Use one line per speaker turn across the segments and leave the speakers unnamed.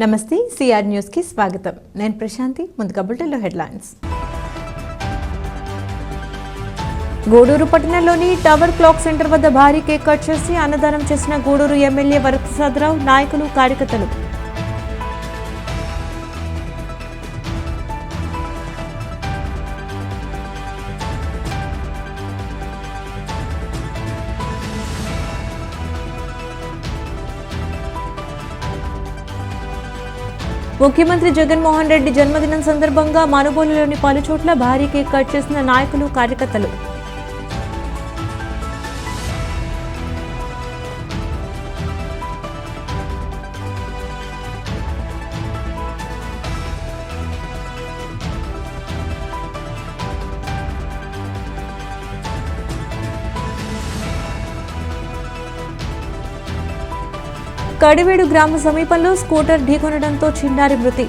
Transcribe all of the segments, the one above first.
నమస్తే CR news కి స్వాగతం. నేను ప్రశాంతి. ముందుగా బులెటిన్లో హెడ్లైన్స్. గూడూరు పట్టణంలోని టవర్ క్లాక్ సెంటర్ వద్ద భారీ కేక్ కట్ చేసి అన్నదానం చేసిన గూడూరు ఎమ్మెల్యే వరప్రసాదరావు, నాయకులు, కార్యకర్తలు. ముఖ్యమంత్రి జగన్మోహన్ రెడ్డి జన్మదినం సందర్భంగా మనుబోలులోని పలు చోట్ల భారీ కేక్ కట్ చేసిన నాయకులు, కార్యకర్తలు. కడివేడు గ్రామ సమీపంలో స్కూటర్ ఢీకొనడంతో చిన్నారి మృతి.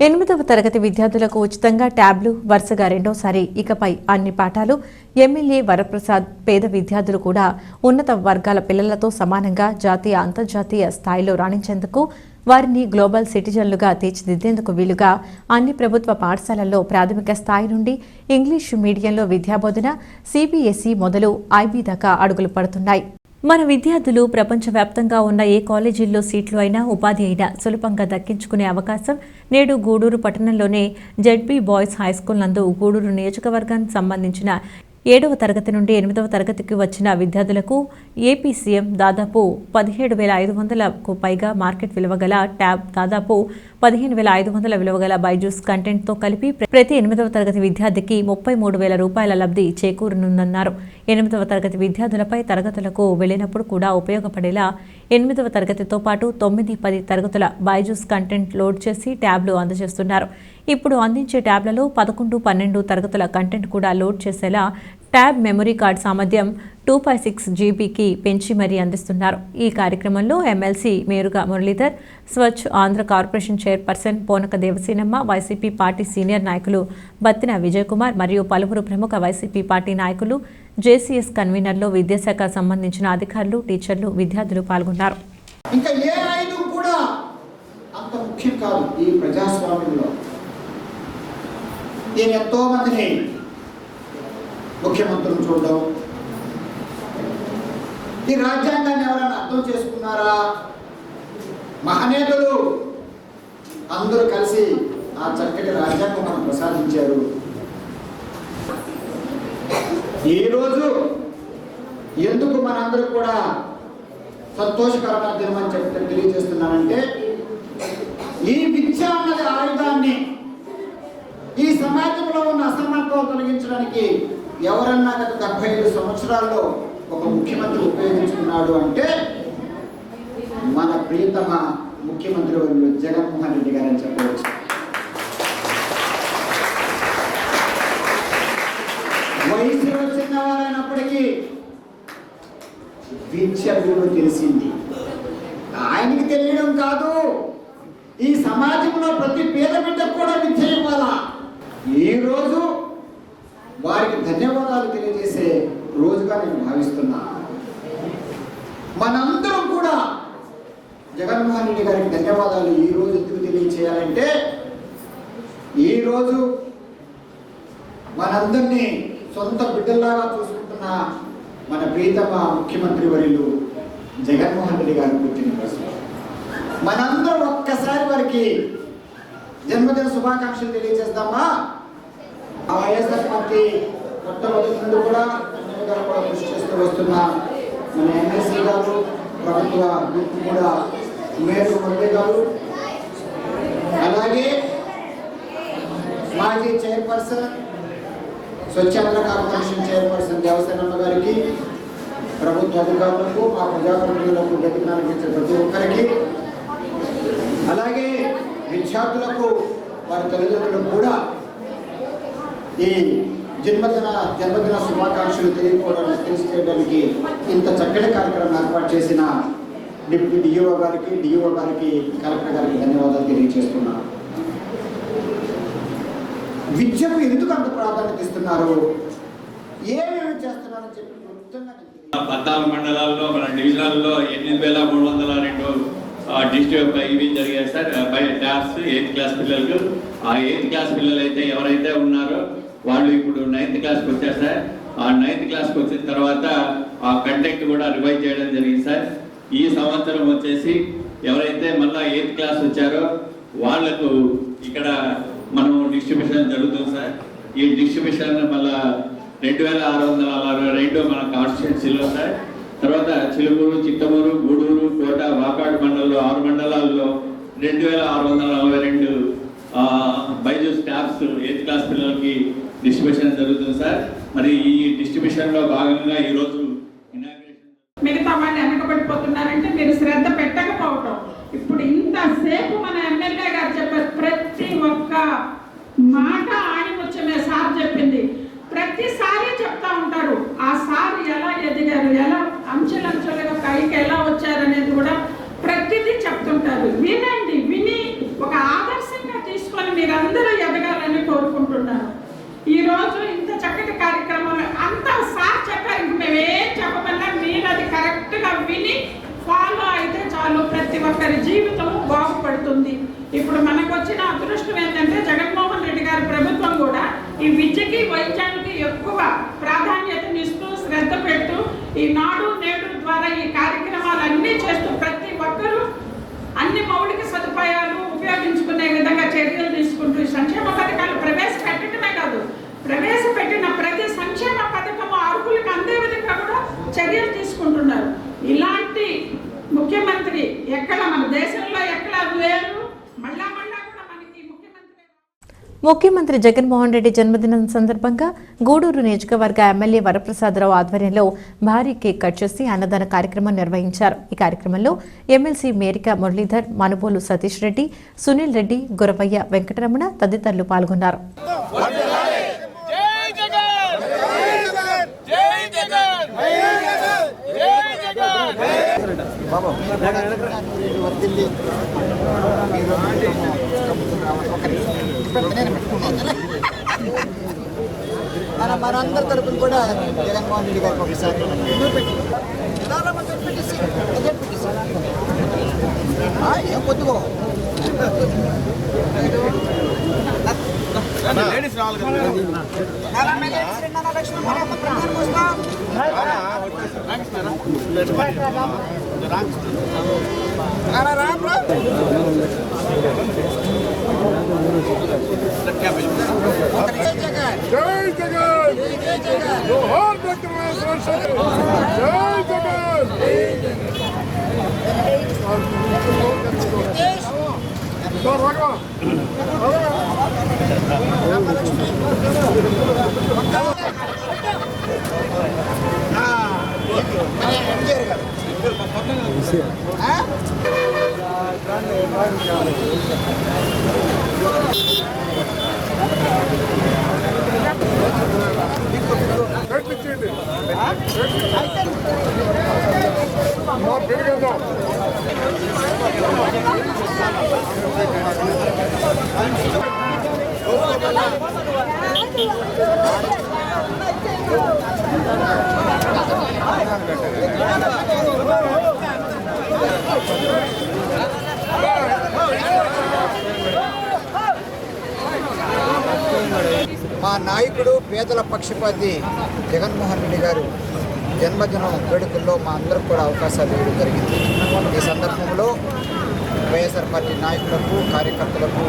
ఎనిమిదవ తరగతి విద్యార్థులకు ఉచితంగా ట్యాబ్లు వరుసగా రెండోసారి. ఇకపై అన్ని పాఠాలు ఎమ్మెల్యే వరప్రసాద్. పేద విద్యార్థులు కూడా ఉన్నత వర్గాల పిల్లలతో సమానంగా జాతీయ, అంతర్జాతీయ స్థాయిలో రాణించేందుకు, వారిని గ్లోబల్ సిటిజన్లుగా తీర్చిదిద్దేందుకు వీలుగా అన్ని ప్రభుత్వ పాఠశాలల్లో ప్రాథమిక స్థాయి నుండి ఇంగ్లీషు మీడియంలో విద్యాబోధన, సిబిఎస్ఈ మొదలు ఐబీ దాకా అడుగులు పడుతున్నాయి. మన విద్యార్థులు ప్రపంచవ్యాప్తంగా ఉన్న ఏ కాలేజీల్లో సీట్లు అయినా, ఉపాధి అయినా సులభంగా దక్కించుకునే అవకాశం నేడు గూడూరు పట్టణంలోనే జెడ్బీ బాయ్స్ హైస్కూల్ నందు గూడూరు నియోజకవర్గానికి సంబంధించిన 7వ తరగతి నుండి 8వ తరగతికి వచ్చిన విద్యార్థులకు ఏపీ సీఎం దాదాపు 17,500కు పైగా మార్కెట్ విలువ గల ట్యాబ్, దాదాపు 15,500 విలువ గల బైజూస్ కంటెంట్తో కలిపి ప్రతి 8వ తరగతి విద్యార్థికి 33,000 రూపాయల లబ్ధి చేకూరనుందన్నారు. 8వ తరగతి విద్యార్థులపై తరగతులకు వెళ్లినప్పుడు కూడా ఉపయోగపడేలా 8వ తరగతితో పాటు 9, 10 తరగతుల బైజూస్ కంటెంట్ లోడ్ చేసి ట్యాబ్లు అందజేస్తున్నారు. ఇప్పుడు అందించే ట్యాబ్లలో 11, 12 తరగతుల కంటెంట్ కూడా లోడ్ చేసేలా ట్యాబ్ మెమరీ కార్డ్ సామర్థ్యం 2.6 జీబీకి పెంచి మరీ అందిస్తున్నారు. ఈ కార్యక్రమంలో MLC Meruga Muralidhar, Swachh Andhra corporation chairperson Ponaka Devasenamma, YCP party senior నాయకులు బత్తిన విజయ్ కుమార్ మరియు పలువురు ప్రముఖ వైసీపీ పార్టీ నాయకులు, జేసీఎస్ కన్వీనర్లు, విద్యాశాఖ సంబంధించిన అధికారులు, టీచర్లు, విద్యార్థులు పాల్గొన్నారు.
ఇంకా ఏ ఆయుధం కూడా అంత ముఖ్యం కాదు ఈ ప్రజాస్వామ్యంలో. నేను ఎంతో మందిని ముఖ్యమంత్రులు చూడడం, ఈ రాజ్యాంగాన్ని ఎవరైనా అర్థం చేసుకున్నారా? మహనీయులు అందరూ కలిసి ఆ చక్కటి రాజ్యాంగం మనం ప్రసాదించారు. ఈరోజు ఎందుకు మనందరూ కూడా సంతోషకరమైన దినం అని చెప్పి తెలియజేస్తున్నానంటే, ఈ విద్య అన్నది ఆయుధాన్ని ఈ సమాజంలో ఉన్న అసమానతలు తొలగించడానికి ఎవరన్నా గత 75 సంవత్సరాల్లో ఒక ముఖ్యమంత్రి ఉపయోగించుకున్నాడు అంటే మన ప్రియతమ ముఖ్యమంత్రి వర్యులు జగన్మోహన్ రెడ్డి గారని చెప్పవచ్చు. వయసులో చిన్నవారైనప్పటికీ విద్య విలువ తెలిసింది. ఆయనకి తెలియడం కాదు, ఈ సమాజంలో ప్రతి పేద బిడ్డకు కూడా విద్య ఇవ్వాలా. ఈరోజు వారికి ధన్యవాదాలు తెలియజేసే రోజుగా నేను భావిస్తున్నా. మనందరం కూడా జగన్మోహన్ రెడ్డి గారికి ధన్యవాదాలు ఈ రోజు ఎందుకు తెలియజేయాలంటే, ఈరోజు మనందరినీ సొంత బిడ్డల్లాగా చూసుకుంటున్న మన ప్రియతమ ముఖ్యమంత్రి వర్యులు జగన్మోహన్ రెడ్డి గారి పుట్టినరోజు. మనందరం ఒక్కసారి వారికి జన్మదిన శుభాకాంక్షలు తెలియజేస్తామా? వైఎస్ఆర్ పార్టీ మొట్టమొదటి నుండి కూడా కృషి చేస్తూ వస్తున్న మన ఎమ్మెల్సీ గారు, ప్రభుత్వ గుర్తు కూడా మేరు మురళి గారు, అలాగే మాజీ chairperson, Swachhandhra corporation chairperson Devasenamma గారికి, ప్రభుత్వ అధికారులకు, మా ప్రజాప్రతినిధులకు, గతినానికి ఇచ్చే ప్రతి ఒక్కరికి, అలాగే విద్యార్థులకు, వారి తల్లిదండ్రులకు కూడా ఈ జన్మదిన శుభాకాంక్షలు తెలియజేయడానికి ఇంత చక్కటి కార్యక్రమం ఏర్పాటు చేసిన డిప్యూటీ డిఓ గారికి కలెక్టర్ గారికి ధన్యవాదాలు తెలియజేస్తున్నాను. విద్యకు ఎందుకు అంత ప్రాధాన్యత ఇస్తున్నారు, ఏమేమి చేస్తున్నారని చెప్పి క్లుప్తంగా
14 మండలాల్లో మన డివిజన్లలో 8302 డిస్ట్రిక్ట్ ఇవి జరిగాయి sir. By tabs 8th class పిల్లలకు. ఆ 8th క్లాస్ పిల్లలు అయితే ఎవరైతే ఉన్నారో వాళ్ళు ఇప్పుడు 9th క్లాస్కి వచ్చారు సార్. ఆ 9th క్లాస్కి వచ్చిన తర్వాత ఆ కంటెంట్ కూడా రివైజ్ చేయడం జరిగింది సార్. ఈ సంవత్సరం వచ్చేసి ఎవరైతే మళ్ళీ 8th క్లాస్ వచ్చారో వాళ్లకు ఇక్కడ మనం డిస్ట్రిబ్యూషన్ జరుగుతుంది సార్. ఈ డిస్ట్రిబ్యూషన్ మళ్ళీ 2662 మన కాన్స్టిట్యున్సీలో సార్. తర్వాత చిలుకూరు, చిత్తమూరు, గూడూరు, కోట, వాకాడు మండలంలో 6 మండలాల్లో 2642 బైజూస్ ట్యాబ్స్ 8th క్లాస్ పిల్లలకి డిస్ట్రిబ్యూషన్ జరుగుతుంది సార్. మరి ఈ డిస్ట్రిబ్యూషన్లో భాగంగా ఈరోజు
మిగతా వాళ్ళు వెనకబడిపోతున్నారంటే మీరు శ్రద్ధ పెట్టకపోవటం. ఇప్పుడు ఇంతసేపు మన ఎమ్మెల్యే గారు చెప్పారు, ప్రతి ఒక్క మాట ఆణిముత్యమే సార్ చెప్పింది. ప్రతిసారి చెప్తా ఉంటారు ఆ సార్ ఎలా ఎదిగారు, ఎలా అంచెలంచెలుగా పైకి ఎలా వచ్చారనేది కూడా ప్రతిదీ చెప్తుంటారు. వినండి, విని ఒక ఆదర్శంగా తీసుకొని మీరందరూ ఎదగాలని కోరుకుంటున్నాను. ఈరోజు ఇంత చక్కటి కార్యక్రమాలు అంతా సార్ చెప్పారు, ఇంక మేమేం చెప్పమన్నా మీరు అది కరెక్ట్గా విని ఫాలో అయితే చాలు, ప్రతి ఒక్కరి జీవితం బాగుపడుతుంది. ఇప్పుడు మనకు వచ్చిన అదృష్టం ఏంటంటే జగన్మోహన్ రెడ్డి గారి ప్రభుత్వం కూడా ఈ విద్యకి వైద్యానికి ఎక్కువ ప్రాధాన్యతనిస్తూ శ్రద్ధ పెట్టు ఈ నాడు నేడు ద్వారా ఈ కార్యక్రమాలన్నీ చేస్తూ ప్రతి ఒక్కరూ అన్ని మౌలిక సదుపాయాలు ఉపయోగించుకునే విధంగా చర్యలు తీసుకుంటూ సంక్షేమ పథకాలు ప్రవేశపెట్టడమే కాదు, ప్రవేశపెట్టిన ప్రతి సంక్షేమ పథకము అర్హులకు అందే విధంగా కూడా చర్యలు తీసుకుంటున్నారు. ఇలాంటి ముఖ్యమంత్రి ఎక్కడ మన దేశంలో ఎక్కడ లేరు. మళ్ళా కూడా మనకి
ముఖ్యమంత్రి జగన్మోహన్ రెడ్డి జన్మదినం సందర్భంగా గూడూరు నియోజకవర్గ ఎమ్మెల్యే వరప్రసాదరావు ఆధ్వర్యంలో భారీ కేక్ కట్ చేసి అన్నదాన కార్యక్రమం నిర్వహించారు. ఈ కార్యక్రమంలో ఎమ్మెల్సీ మేరికా మురళీధర్, మనుబోలు సతీష్ రెడ్డి, సునీల్ రెడ్డి, గురవయ్య వెంకటరమణ తదితరులు పాల్గొన్నారు.
మనందరి తరపున కూడా జగన్మోహన్ రెడ్డి గారికి ఒకసారి ఏం పొద్దుకో మా నాయకుడు పేదల పక్షపాతి జగన్మోహన్ రెడ్డి గారు జన్మదినం వేడుకల్లో మా అందరికి కూడా అవకాశాలు ఇవ్వడం జరిగింది. ఈ సందర్భంలో వైఎస్ఆర్ పార్టీ నాయకులకు, కార్యకర్తలకు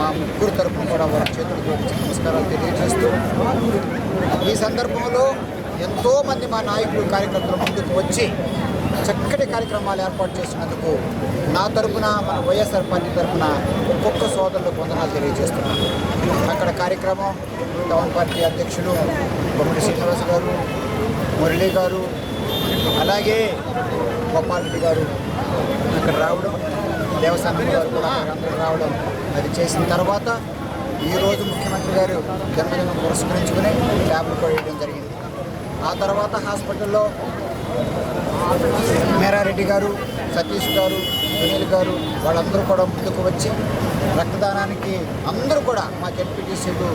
మా ముగ్గురు తరఫున కూడా వారి చేతులకు నమస్కారాలు తెలియజేస్తూ, ఈ సందర్భంలో ఎంతోమంది మా నాయకులు, కార్యకర్తలు ముందుకు వచ్చి చక్కటి కార్యక్రమాలు ఏర్పాటు చేసినందుకు నా తరఫున, మన వైఎస్ఆర్ పార్టీ తరఫున ఒక్కొక్క సోదరులకు వందనాలు తెలియజేస్తున్నాను. అక్కడ కార్యక్రమం టౌన్ పార్టీ అధ్యక్షులు బొమ్మడి శ్రీనివాస్ గారు, మురళీ గారు, అలాగే గోపాల్ రెడ్డి గారు అక్కడ రావడం, దేవస్థానం గారు కూడా అందరూ రావడం, అది చేసిన తర్వాత ఈరోజు ముఖ్యమంత్రి గారు జన్మదినం పురస్కరించుకుని ట్యాబ్లు కొట్టడం జరిగింది. ఆ తర్వాత హాస్పిటల్లో మేరారెడ్డి గారు, సతీష్ గారు, సునీల్ గారు వాళ్ళందరూ కూడా ముందుకు వచ్చి రక్తదానానికి అందరూ కూడా మా జడ్పీటీసీలు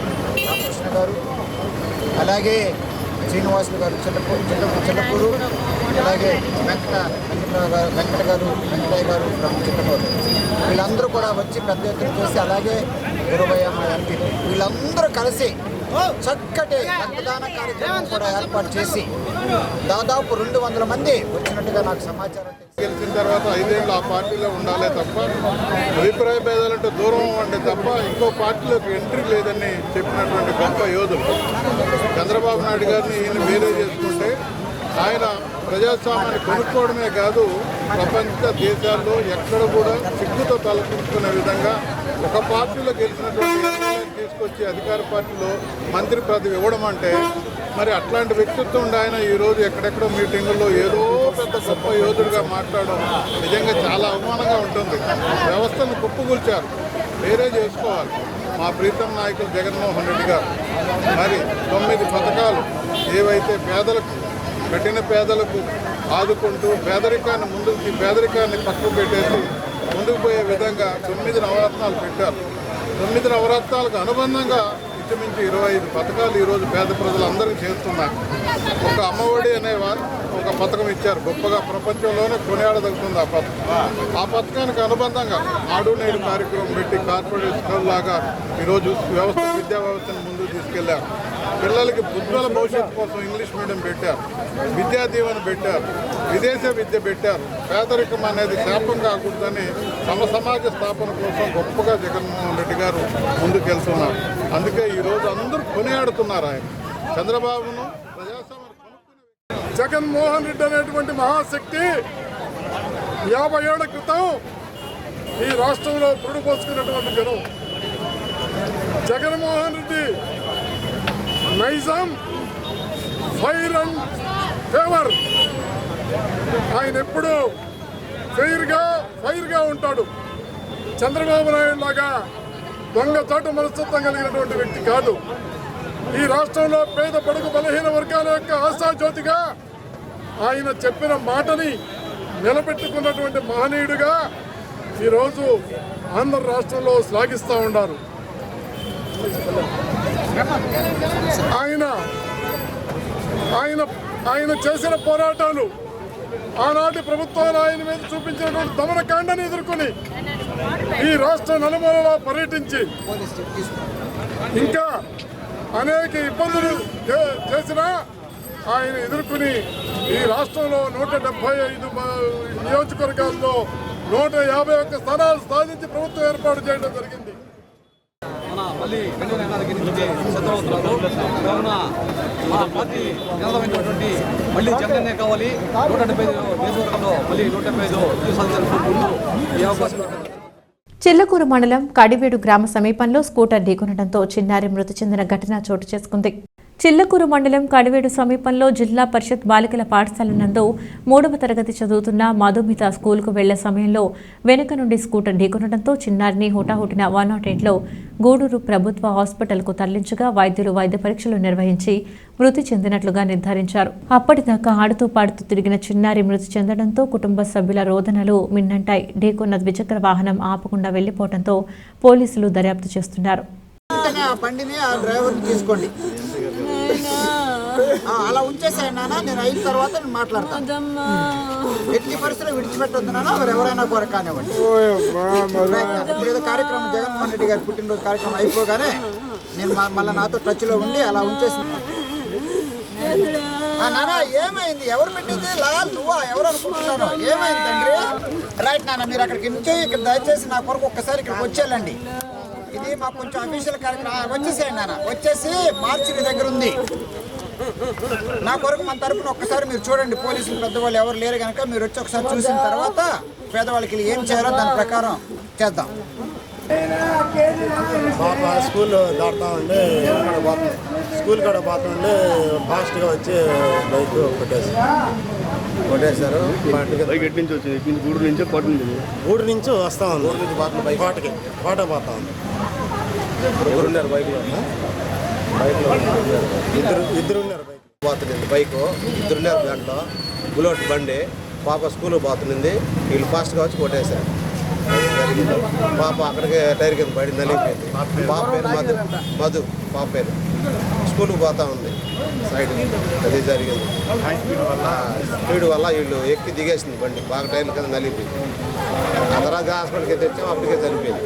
రామకృష్ణ గారు, అలాగే శ్రీనివాసులు గారు చిల్లపూరు, అలాగే వెంకటయ్య గారు ఫ్రమ్ చిట్టపూరు, వీళ్ళందరూ కూడా వచ్చి పెద్ద ఎత్తున చేసి, అలాగే గురవయ్య మా ఎంపీ, వీళ్ళందరూ కలిసి చక్కటి రక్తదాన కార్యక్రమం కూడా ఏర్పాటు చేసి దాదాపు 200 మంది వచ్చినట్టుగా నాకు సమాచారం.
గెలిచిన తర్వాత 5 ఏళ్ళు ఆ పార్టీలో ఉండాలే తప్ప అభిప్రాయ భేదాలంటే దూరం అవ్వండి తప్ప ఇంకో పార్టీలోకి ఎంట్రీ లేదని చెప్పినటువంటి గొప్ప యోధులు చంద్రబాబు నాయుడు గారిని ఈయన వేరే చేసుకుంటే ఆయన ప్రజాస్వామ్యాన్ని కొనుక్కోవడమే కాదు, ప్రపంచ దేశాల్లో ఎక్కడ కూడా సిగ్గుతో తలపించుకునే విధంగా ఒక పార్టీలో గెలిచినటువంటి తీసుకొచ్చి అధికార పార్టీలో మంత్రి పదవి ఇవ్వడం అంటే మరి అట్లాంటి వ్యక్తిత్వం ఉండి ఆయన ఈరోజు ఎక్కడెక్కడో మీటింగుల్లో ఏదో పెద్ద గొప్ప యోధుడిగా మాట్లాడడం నిజంగా చాలా అవమానంగా ఉంటుంది. వ్యవస్థను కుప్పగూల్చారు, వేరే చేసుకోవాలి. మా ప్రీతం నాయకులు జగన్మోహన్ రెడ్డి గారు మరి 9 పథకాలు ఏవైతే పేదలకు, కఠిన పేదలకు ఆదుకుంటూ పేదరికాన్ని పక్కకు పెట్టేసి ముందుకు పోయే విధంగా 9 నవరత్నాలు పెట్టారు. 9 నవరత్నాలకు అనుబంధంగా ఇంచుమించు 25 పథకాలు ఈరోజు పేద ప్రజలందరికీ చేస్తున్నారు. ఒక అమ్మఒడి అనే ఒక పథకం ఇచ్చారు, గొప్పగా ప్రపంచంలోనే కొనియాడదలుతుంది ఆ పథకం. ఆ పథకానికి అనుబంధంగా నాడు నేడు కార్యక్రమం పెట్టి కార్పొరేట్ స్కూల్ లాగా ఈరోజు విద్యా వ్యవస్థను ముందుకు తీసుకెళ్లారు. పిల్లలకి ఉజ్వల భవిష్యత్తు కోసం ఇంగ్లీష్ మీడియం పెట్టారు, విద్యా దీవెన పెట్టారు, విదేశ విద్య పెట్టారు. పేదరికం అనేది శాపం కాకూడదని సమాజ స్థాపన కోసం గొప్పగా జగన్మోహన్ రెడ్డి గారు ముందుకెళ్తున్నారు. అందుకే ఈరోజు అందరూ కొనియాడుతున్నారు ఆయన చంద్రబాబును. ప్రజాస్వామ్యం జగన్మోహన్ రెడ్డి అనేటువంటి మహాశక్తి 50 ఏళ్ల క్రితం ఈ రాష్ట్రంలో పురుడు పోసుకున్నటువంటి జనం. Jaganmohan Reddy Nizam fire and favour, ఆయన ఎప్పుడు ఫైర్గా ఉంటాడు. చంద్రబాబు నాయుడు లాగా దొంగచాటు మనస్తత్వం కలిగినటువంటి వ్యక్తి కాదు. ఈ రాష్ట్రంలో పేద బడుగు బలహీన వర్గాల యొక్క ఆశాజ్యోతిగా ఆయన చెప్పిన మాటని నిలబెట్టుకున్నటువంటి మహనీయుడిగా ఈరోజు ఆంధ్ర రాష్ట్రంలో శ్లాఘిస్తూ ఉన్నారు. ఆయన చేసిన పోరాటాలు, ఆనాటి ప్రభుత్వాలు ఆయన మీద చూపించినటువంటి దమనకాండని ఎదుర్కొని ఈ రాష్ట్ర నలుమూలలా పర్యటించి ఇంకా అనేక ఇబ్బందులు చేసినా ఆయన ఎదుర్కొని ఈ రాష్ట్రంలో 175 నియోజకవర్గాల్లో 151 స్థానాలు సాధించి ప్రభుత్వం ఏర్పాటు చేయడం జరిగింది.
మళ్ళీ 2024 సిద్ధమవుతున్నారు. కావున మా పార్టీ నిలదమైనటువంటి మళ్ళీ జగన్నే కావాలి. 175 నియోజకవర్గంలో మళ్ళీ 175 సాధించాలనుకుంటూ ఈ అవకాశం.
చిల్లకూరు మండలం కడివేడు గ్రామ సమీపంలో స్కూటర్ ఢీకొనడంతో చిన్నారి మృతి చెందిన ఘటన చోటు చేసుకుంది. చిల్లకూరు మండలం కడివేడు సమీపంలో జిల్లా పరిషత్ బాలికల పాఠశాల నందు 3వ తరగతి చదువుతున్న మధుమిత స్కూల్కు వెళ్లే సమయంలో వెనుక నుండి స్కూటర్ ఢీకొనడంతో చిన్నారిని హుటాహుటిన 108లో గూడూరు ప్రభుత్వ హాస్పిటల్కు తరలించగా వైద్యులు వైద్య పరీక్షలు నిర్వహించి మృతి చెందినట్లుగా నిర్ధారించారు. అప్పటిదాకా ఆడుతూ పాడుతూ తిరిగిన చిన్నారి మృతి చెందడంతో కుటుంబ సభ్యుల రోదనలు మిన్నంటాయి. ఢీకొన్న ద్విచక్ర వాహనం ఆపకుండా వెళ్లిపోవడంతో పోలీసులు దర్యాప్తు చేస్తున్నారు.
అలా ఉంచేసాయి నాన్న, నేను అయిన తర్వాత నేను మాట్లాడతాను. ఎట్టి పరిస్థితుల్లో విడిచిపెట్టొద్దు నాన్న, ఎవరైనా కూడా కానివ్వండి. ఏదో కార్యక్రమం జగన్మోహన్ రెడ్డి గారి పుట్టినరోజు కార్యక్రమం అయిపోగానే నేను మళ్ళీ నాతో టచ్లో ఉండి అలా ఉంచేసి నాన్న ఏమైంది, ఎవరు పెట్టింది లాల్ నువ్వా, ఎవరు అనుకుంటున్నాను, ఏమైంది తండ్రి? రైట్ నాన్న, మీరు అక్కడికి నుంచి ఇక్కడ దయచేసి నా కొరకు ఒక్కసారి ఇక్కడికి వచ్చేయాలండి. ఇది మాకు కొంచెం అఫీషియల్ కార్యక్రమం. వచ్చేసేయండి నాన్న, వచ్చేసి మార్చి దగ్గర ఉంది. నా కొరకు మన తరపున ఒక్కసారి మీరు చూడండి. పోలీసులు పెద్దవాళ్ళు ఎవరు లేరు కనుక మీరు వచ్చి ఒకసారి చూసిన తర్వాత పేదవాళ్ళకి ఏం చేయాలో దాని ప్రకారం చేద్దాం.
పాప స్కూల్లో దాడుతూ ఉండి స్కూల్ కాడ పోతుండే ఫాస్ట్గా వచ్చి బైక్ కొట్టేశారు. బైక్ ఎటు నుంచి వచ్చింది? గూడూరు నుంచి కోట నుంచి. గూడూరు నుంచి వస్తా ఉంది, కోటకి కోట పోతా ఉంది. ఎవరున్నారు బైక్లో? బైక్లో ఇద్దరున్నారు. బైక్ పోతుంది, బైక్ ఇద్దరున్నారు. దాంట్లో బుల్లెట్ బండి పాప స్కూల్కి పోతుంది, వీళ్ళు ఫాస్ట్గా వచ్చి కొట్టేశారు. జరిగింది. పాప అక్కడికి టైర్ కింద పడి నలిగిపోయింది. పాప పేరు మధు పాప పేరు. స్కూల్కి పోతా ఉంది సైడ్. అది జరిగింది. స్పీడ్ వల్ల వీళ్ళు ఎక్కి దిగేసింది బండి, బాగా టైర్ల కింద నలిగిపోయింది. ఆ తర్వాత హాస్పిటల్కి తెచ్చాము, అప్పటికే చనిపోయింది.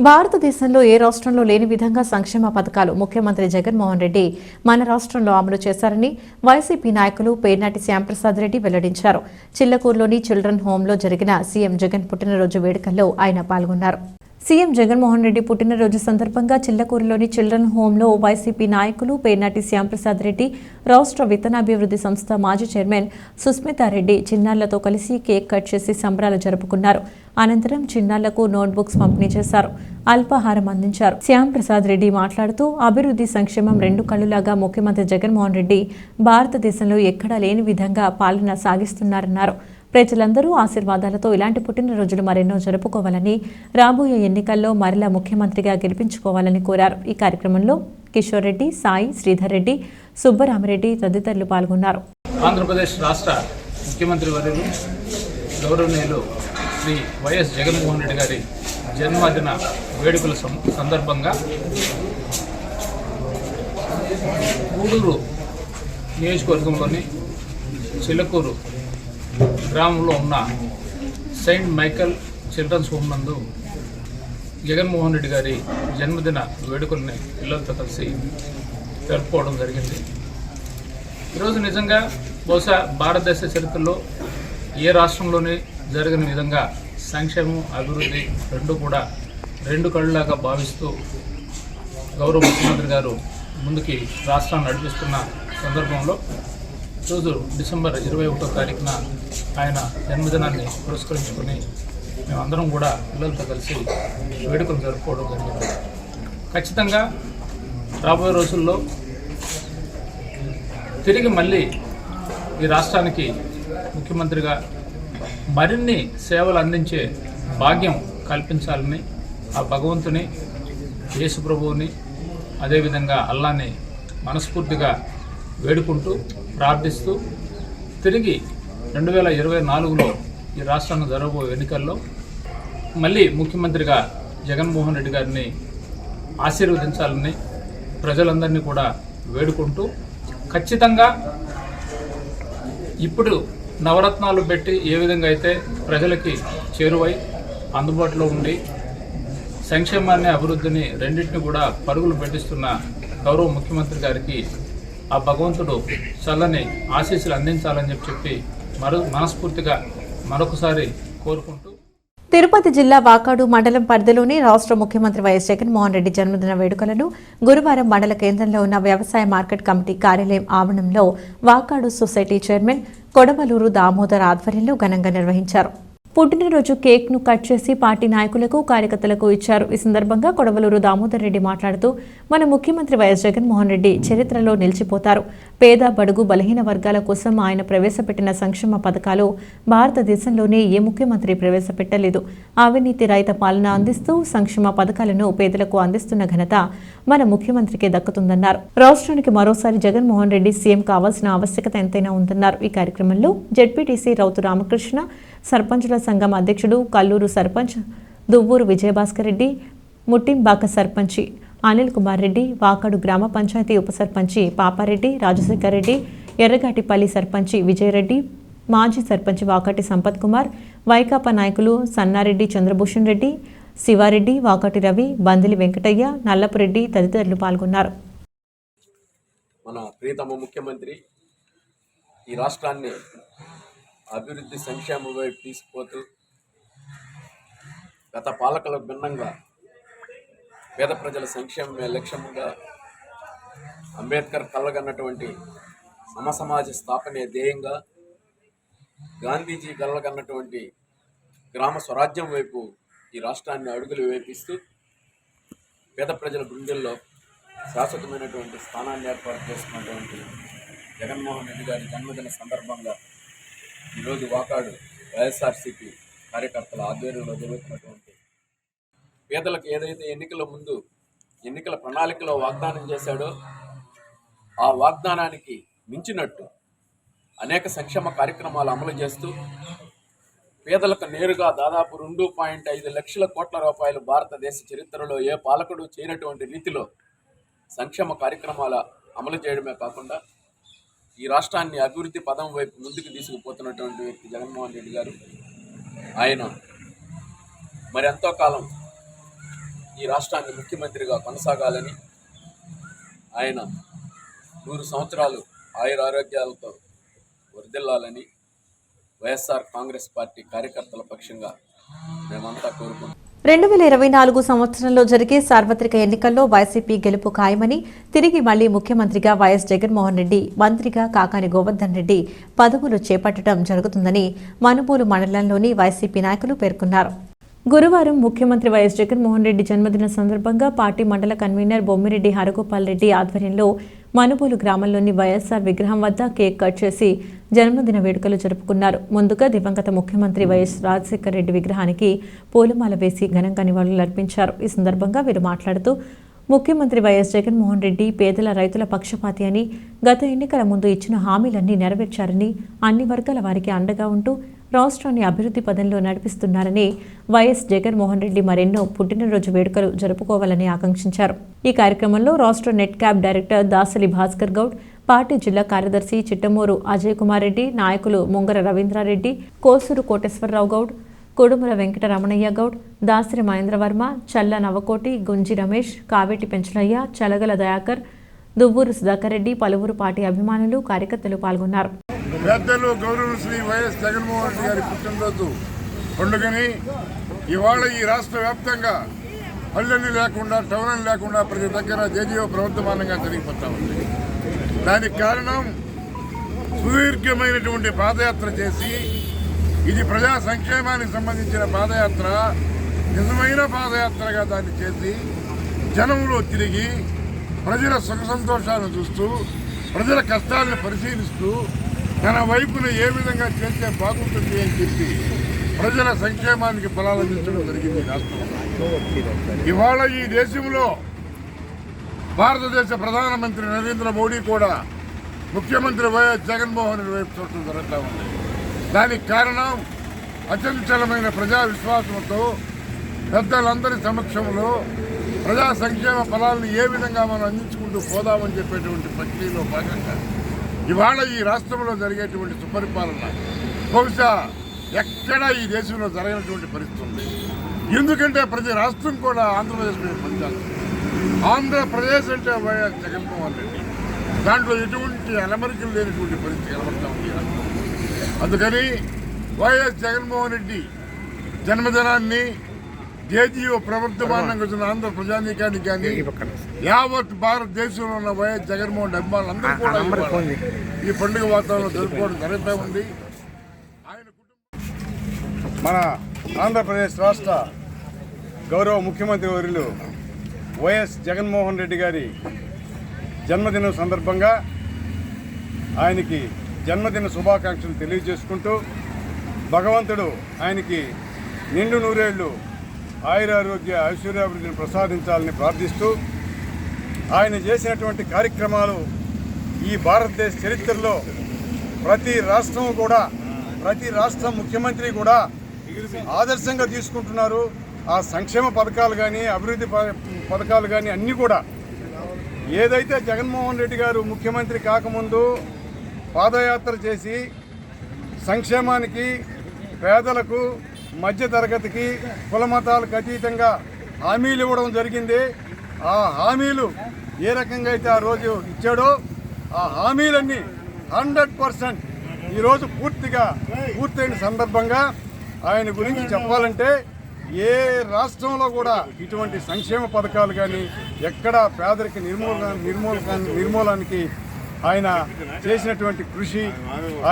భారతదేశంలో ఏ రాష్ట్రంలో లేని విధంగా సంక్షేమ పథకాలు ముఖ్యమంత్రి జగన్మోహన్ రెడ్డి మన రాష్ట్రంలో అమలు చేశారని వైసీపీ నాయకులు పేర్నాటి శ్యాంప్రసాద్ రెడ్డి వెల్లడించారు. చిల్లకూరులోని చిల్డ్రన్ హోంలో జరిగిన సీఎం జగన్ పుట్టినరోజు వేడుకల్లో ఆయన పాల్గొన్నారు. సీఎం జగన్మోహన్ రెడ్డి పుట్టినరోజు సందర్భంగా చిల్లకూరులోని చిల్డ్రన్ హోంలో వైసీపీ నాయకులు పేర్నాటి శ్యాంప్రసాద్ రెడ్డి, రాష్ట్ర విత్తనాభివృద్ధి సంస్థ మాజీ చైర్మన్ సుస్మితారెడ్డి చిన్నారులతో కలిసి కేక్ కట్ చేసి సంబరాలు జరుపుకున్నారు. అనంతరం చిన్నారులకు నోట్బుక్స్ పంపిణీ చేశారు, అల్పాహారం అందించారు. శ్యాంప్రసాద్ రెడ్డి మాట్లాడుతూ అభివృద్ధి సంక్షేమం రెండు కళ్లులాగా ముఖ్యమంత్రి జగన్మోహన్ రెడ్డి భారతదేశంలో ఎక్కడా లేని విధంగా పాలన సాగిస్తున్నారన్నారు. ప్రజలందరూ ఆశీర్వాదాలతో ఇలాంటి పుట్టినరోజులు మరెన్నో జరుపుకోవాలని, రాబోయే ఎన్నికల్లో మరలా ముఖ్యమంత్రిగా గెలిపించుకోవాలని కోరారు. ఈ కార్యక్రమంలో కిషోర్ రెడ్డి, సాయి, శ్రీధర్ రెడ్డి, సుబ్బరామిరెడ్డి తదితరులు పాల్గొన్నారు.
ఆంధ్రప్రదేశ్ రాష్ట్ర ముఖ్యమంత్రి వర్యులు గౌరవనీయులు శ్రీ వైఎస్ జగన్మోహన్ రెడ్డి గారి జన్మదిన వేడుకల సందర్భంగా గూడూరు నియోజకవర్గంలోని చిల్లకూరు గ్రామంలో ఉన్న సెయింట్ మైకల్ చిల్డ్రన్స్ హోమ్ నందు జగన్మోహన్ రెడ్డి గారి జన్మదిన వేడుకల్ని పిల్లలతో కలిసి జరుపుకోవడం జరిగింది. ఈరోజు నిజంగా బహుశా భారతదేశ చరిత్రలో ఏ రాష్ట్రంలోనే జరిగిన విధంగా సంక్షేమం, అభివృద్ధి రెండు కూడా రెండు కళ్ళలాగా భావిస్తూ గౌరవ ముఖ్యమంత్రి గారు ముందుకి రాష్ట్రాన్ని నడిపిస్తున్న సందర్భంలో ఈరోజు డిసెంబర్ 21వ తారీఖున ఆయన జన్మదినాన్ని పురస్కరించుకొని మేమందరం కూడా పిల్లలతో కలిసి వేడుకలు జరుపుకోవడం జరిగింది. ఖచ్చితంగా రాబోయే రోజుల్లో తిరిగి మళ్ళీ ఈ రాష్ట్రానికి ముఖ్యమంత్రిగా మరిన్ని సేవలు అందించే భాగ్యం కల్పించాలని ఆ భగవంతుని, యేసు ప్రభువుని, అదేవిధంగా అల్లాని మనస్ఫూర్తిగా వేడుకుంటూ ప్రార్థిస్తూ తిరిగి 2024లో ఈ రాష్ట్రంలో జరగబోయే ఎన్నికల్లో మళ్ళీ ముఖ్యమంత్రిగా జగన్మోహన్ రెడ్డి గారిని ఆశీర్వదించాలని ప్రజలందరినీ కూడా వేడుకుంటూ ఖచ్చితంగా ఇప్పుడు నవరత్నాలు పెట్టి ఏ విధంగా అయితే ప్రజలకి చేరువై అందుబాటులో ఉండి సంక్షేమాన్ని, అభివృద్ధిని రెండింటిని కూడా పరుగులు పెట్టిస్తున్న గౌరవ ముఖ్యమంత్రి గారికి ఆ భగవంతుడు చల్లని ఆశీస్సులు అందించాలని చెప్పి మనస్ఫూర్తిగా మరొకసారి కోరుకుంటూ
తిరుపతి జిల్లా వాకాడు మండలం పరిధిలోని రాష్ట్ర ముఖ్యమంత్రి వైఎస్ జగన్మోహన్ రెడ్డి జన్మదిన వేడుకలను గురువారం మండల కేంద్రంలో ఉన్న వ్యవసాయ మార్కెట్ కమిటీ కార్యాలయం ఆవరణంలో వాకాడు సొసైటీ చైర్మన్ కొడవలూరు దామోదర్ ఆధ్వర్యంలో ఘనంగా నిర్వహించారు. పుట్టినరోజు కేక్ ను కట్ చేసి పార్టీ నాయకులకు, కార్యకర్తలకు ఇచ్చారు. ఈ సందర్భంగా కొడవలూరు దామోదర్ రెడ్డి మాట్లాడుతూ మన ముఖ్యమంత్రి వైఎస్ జగన్మోహన్ రెడ్డి చరిత్రలో నిలిచిపోతారు. పేద, బడుగు, బలహీన వర్గాల కోసం ఆయన ప్రవేశపెట్టిన సంక్షేమ పథకాలు భారతదేశంలోనే ఏ ముఖ్యమంత్రి ప్రవేశపెట్టలేదు. అవినీతి రహిత పాలన అందిస్తూ సంక్షేమ పథకాలను పేదలకు అందిస్తున్న ఘనత మన ముఖ్యమంత్రికే దక్కుతుందన్నారు. రాష్ట్రానికి మరోసారి జగన్మోహన్ రెడ్డి సీఎం కావాల్సిన ఆవశ్యకత ఎంతైనా ఉందన్నారు. ఈ కార్యక్రమంలో జెడ్పీటీసీ రౌతు రామకృష్ణ, సర్పంచుల సంఘం అధ్యక్షుడు కల్లూరు సర్పంచ్ దువ్వూరు విజయభాస్కర్ రెడ్డి, ముట్టింబాక సర్పంచి అనిల్ కుమార్ రెడ్డి, వాకాడు గ్రామ పంచాయతీ ఉప సర్పంచి పాపారెడ్డి, రాజశేఖర్ రెడ్డి, ఎర్రగాటిపల్లి సర్పంచి విజయరెడ్డి, మాజీ సర్పంచ్ వాకాటి సంపత్ కుమార్, వైకాపా నాయకులు సన్నారెడ్డి చంద్రభూషణ్ రెడ్డి, శివారెడ్డి, వాకాటి రవి, బందిలి వెంకటయ్య, నల్లపురెడ్డి తదితరులు పాల్గొన్నారు.
మన ప్రియతమ ముఖ్యమంత్రి ఈ రాష్ట్రాన్ని అభివృద్ధి సంక్షేమం వైపు తీసుకుపోతూ గత పాలకులకు భిన్నంగా పేద ప్రజల సంక్షేమమే లక్ష్యంగా అంబేద్కర్ కలగన్నటువంటి సమసమాజ స్థాపనే ధ్యేయంగా గాంధీజీ కలగన్నటువంటి గ్రామ స్వరాజ్యం వైపు ఈ రాష్ట్రాన్ని అడుగులు వేపిస్తూ పేద ప్రజల గుండెల్లో శాశ్వతమైనటువంటి స్థానాన్ని ఏర్పాటు చేసుకున్నటువంటి జగన్మోహన్ రెడ్డి గారి జన్మదిన సందర్భంగా ఈరోజు వాకాడు వైఎస్ఆర్సీపీ కార్యకర్తల ఆధ్వర్యంలో జరుగుతున్నటువంటి పేదలకు ఏదైతే ఎన్నికల ముందు ఎన్నికల ప్రణాళికలో వాగ్దానం చేశాడో ఆ వాగ్దానానికి మించినట్టు అనేక సంక్షేమ కార్యక్రమాలు అమలు చేస్తూ పేదలకు నేరుగా దాదాపు 2.5 లక్షల కోట్ల రూపాయలు భారతదేశ చరిత్రలో ఏ పాలకుడు చేయనటువంటి రీతిలో సంక్షేమ కార్యక్రమాల అమలు చేయడమే కాకుండా ఈ రాష్ట్రాన్ని అభివృద్ధి పదం వైపు ముందుకు తీసుకుపోతున్నటువంటి వ్యక్తి జగన్మోహన్ రెడ్డి గారు. ఆయన మరి ఎంతో కాలం ఈ రాష్ట్రాన్ని ముఖ్యమంత్రిగా కొనసాగాలని, ఆయన 100 సంవత్సరాలు ఆయురారోగ్యాలతో వర్ధిల్లాలని వైఎస్ఆర్ కాంగ్రెస్ పార్టీ కార్యకర్తల పక్షంగా మేమంతా కోరుకుంటున్నాం.
2024 సంవత్సరంలో జరిగే సార్వత్రిక ఎన్నికల్లో వైసీపీ గెలుపు ఖాయమని, తిరిగి మళ్లీ ముఖ్యమంత్రిగా వైఎస్ జగన్మోహన్ రెడ్డి, మంత్రిగా కాకాని గోవర్ధన్ రెడ్డి పదవులు చేపట్టడం జరుగుతుందని మనుబోలు మండలంలోని వైసీపీ నాయకులు పేర్కొన్నారు. గురువారం ముఖ్యమంత్రి వైఎస్ జగన్మోహన్ రెడ్డి జన్మదిన సందర్భంగా పార్టీ మండల కన్వీనర్ బొమ్మిరెడ్డి హరగోపాల్ రెడ్డి ఆధ్వర్యంలో మనుబోలు గ్రామంలోని వైఎస్ఆర్ విగ్రహం వద్ద కేక్ కట్ చేసి జన్మదిన వేడుకలు జరుపుకున్నారు. ముందుగా దివంగత ముఖ్యమంత్రి వైఎస్ రాజశేఖర రెడ్డి విగ్రహానికి పూలమాల వేసి ఘనంగా నివాళులర్పించారు. ఈ సందర్భంగా వీరు మాట్లాడుతూ ముఖ్యమంత్రి వైఎస్ జగన్మోహన్ రెడ్డి పేదల రైతుల పక్షపాతి అని, గత ఎన్నికల ముందు ఇచ్చిన హామీలన్నీ నెరవేర్చారని, అన్ని వర్గాల వారికి అండగా ఉంటూ రాష్ట్రాన్ని అభివృద్ధి పదంలో నడిపిస్తున్నారని, వైఎస్ జగన్మోహన్ రెడ్డి మరెన్నో పుట్టినరోజు వేడుకలు జరుపుకోవాలని ఆకాంక్షించారు. ఈ కార్యక్రమంలో రాష్ట్ర NEDCAP director Dasali Bhaskar Goud, party జిల్లా కార్యదర్శి చిట్టమూరు అజయ్ కుమార్ రెడ్డి, నాయకులు ముంగర రవీంద్రారెడ్డి, కోసూరు కోటేశ్వరరావు గౌడ్, కొడుముల వెంకట రమణయ్య గౌడ్, దాసరి మహేంద్రవర్మ, చల్ల నవకోటి, గుంజి రమేష్, కావేటి పెంచలయ్య, చలగల దయాకర్, దువ్వూరు సుధాకర్ రెడ్డి, పలువురు పార్టీ అభిమానులు, కార్యకర్తలు పాల్గొన్నారు.
పెద్దలు గౌరవ శ్రీ వైఎస్ జగన్మోహన్ రెడ్డి గారి పుట్టినరోజు పండుగని ఇవాళ ఈ రాష్ట్ర వ్యాప్తంగా పల్లెలు లేకుండా, టౌన్లు లేకుండా ప్రతి దగ్గర జేజీఓ ప్రవర్తమానంగా జరిగిపోతా ఉంది. దానికి కారణం సుదీర్ఘమైనటువంటి పాదయాత్ర చేసి, ఇది ప్రజా సంక్షేమానికి సంబంధించిన పాదయాత్ర, నిజమైన పాదయాత్రగా దాన్ని చేసి జనంలో తిరిగి ప్రజల సుఖ సంతోషాలను చూస్తూ, ప్రజల కష్టాలను పరిశీలిస్తూ, తన వైపున ఏ విధంగా చేస్తే బాగుంటుంది అని చెప్పి ప్రజల సంక్షేమానికి ఫలాలు అందించడం జరిగింది రాష్ట్రంలో. ఇవాళ ఈ దేశంలో భారతదేశ ప్రధానమంత్రి నరేంద్ర మోడీ కూడా ముఖ్యమంత్రి వైఎస్ జగన్మోహన్ రెడ్డి వైపు చూడటం జరుగుతూ ఉంది. దానికి కారణం అచంచలమైన ప్రజా విశ్వాసంతో పెద్దలందరి సమక్షంలో ప్రజా సంక్షేమ ఫలాలను ఏ విధంగా మనం అందించుకుంటూ పోదామని చెప్పేటువంటి ప్రక్రియలో భాగంగా ఇవాళ ఈ రాష్ట్రంలో జరిగేటువంటి సుపరిపాలన బహుశా ఎక్కడా ఈ దేశంలో జరగనటువంటి పరిస్థితి ఉంది. ఎందుకంటే ప్రతి రాష్ట్రం కూడా ఆంధ్రప్రదేశ్ మీద పనిచేస్తుంది. ఆంధ్రప్రదేశ్ అంటే వైఎస్ జగన్మోహన్ రెడ్డి, దాంట్లో ఎటువంటి అలమరికలు లేనటువంటి పరిస్థితి కనబడతా ఉంది. అందుకని వైఎస్ జగన్మోహన్ రెడ్డి జన్మదినాన్ని జేజీఓ ప్రవర్తమానంగా వచ్చిన ఆంధ్ర ప్రజానీకానికి కానీ, యావత్ భారతదేశంలో ఉన్న వైఎస్ జగన్మోహన్ అభిమానులందరూ కూడా ఈ పండుగ వాతావరణం జరుపుకోవడం జరుగుతూ ఉంది. ఆయన మన ఆంధ్రప్రదేశ్ రాష్ట్ర గౌరవ ముఖ్యమంత్రి వర్యులు వైఎస్ జగన్మోహన్ రెడ్డి గారి జన్మదినం సందర్భంగా ఆయనకి జన్మదిన శుభాకాంక్షలు తెలియజేసుకుంటూ, భగవంతుడు ఆయనకి నిండు నూరేళ్లు ఆయురారోగ్య ఐశ్వర్యాభివృద్ధిని ప్రసాదించాలని ప్రార్థిస్తూ, ఆయన చేసినటువంటి కార్యక్రమాలు ఈ భారతదేశ చరిత్రలో ప్రతి రాష్ట్రం కూడా, ప్రతి రాష్ట్ర ముఖ్యమంత్రి కూడా ఆదర్శంగా తీసుకుంటున్నారు. ఆ సంక్షేమ పథకాలు కానీ, అభివృద్ధి పథకాలు కానీ అన్నీ కూడా ఏదైతే జగన్మోహన్ రెడ్డి గారు ముఖ్యమంత్రి కాకముందు పాదయాత్ర చేసి సంక్షేమానికి, పేదలకు, మధ్యతరగతికి, కుల మతాలకు అతీతంగా హామీలు ఇవ్వడం జరిగింది. ఆ హామీలు ఏ రకంగా అయితే ఆ రోజు ఇచ్చాడో ఆ హామీలన్నీ 100% ఈరోజు పూర్తయిన సందర్భంగా ఆయన గురించి చెప్పాలంటే ఏ రాష్ట్రంలో కూడా ఇటువంటి సంక్షేమ పథకాలు కానీ, ఎక్కడా పేదరిక నిర్మూలానికి ఆయన చేసినటువంటి కృషి,